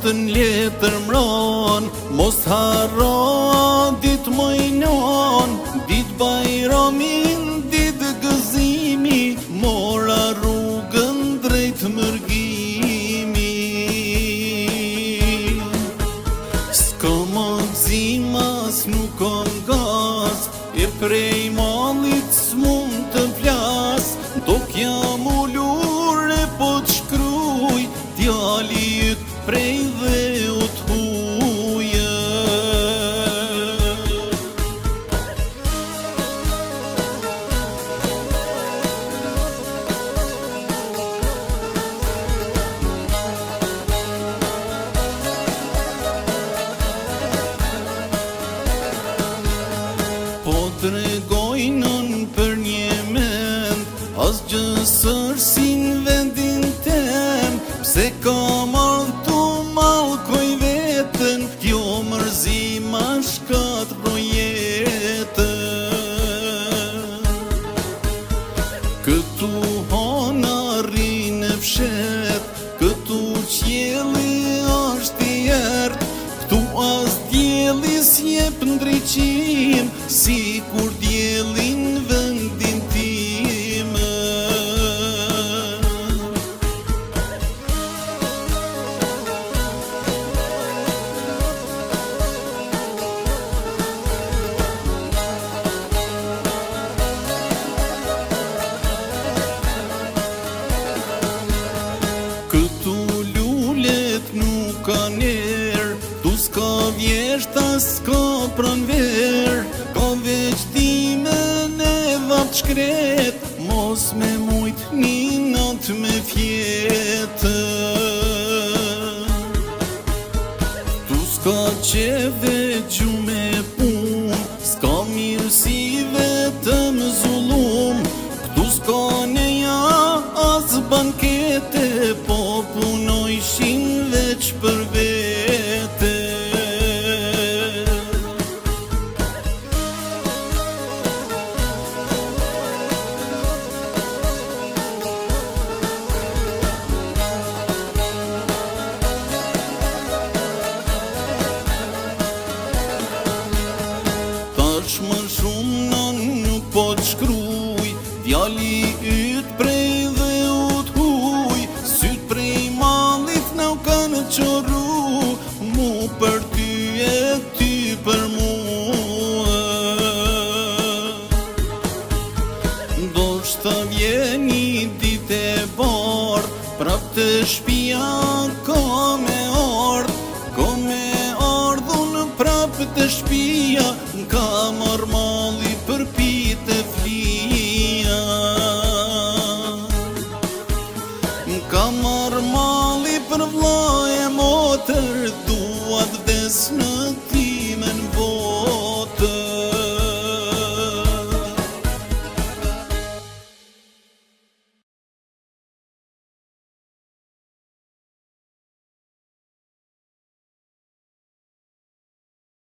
natën letër mron, mos harro ditë mojnon, ditë bajramin, ditë gëzimi, mora rrugën drejt mërgimi. S'ka magzim as nuk kam gaz, e prej mallit s'mund të flas, do kjam ullur e po t'shkruj, djali yt prej dhe u t'huje. Po t'regojnën për një mend, as gjësër si në vendin tem, pse ka marrë tu malkoj vetën, kjo mërzi ma shkat projektën. Këtu hona rrinë fshet, këtu qjeli është i ertë, këtu as djeli s'jep ndriqim, si kur djelin vendin time. Këtu lullet nuk ka ner, tu s'ka vjeshta, s'ka pranver, ka veç dimen e vapt shkret, mos me mujt një nat me fjetën. Tu s'ka qeve gjume pun, s'ka mirësi vetëm zullum, këtu s'ka neja as bankete, po punojshin veç për vete. Tash më shumë nan nuk po t'shkruj, djali yt prej dhe u t'huj, syt prej mallit na u kanë qorru, mu për ty e ty për mua. Ndoshta vjen një ditë e bardh, prap të shtëpia ka me ardhun prap të shtëpia, ka marrë malli për pi të fli.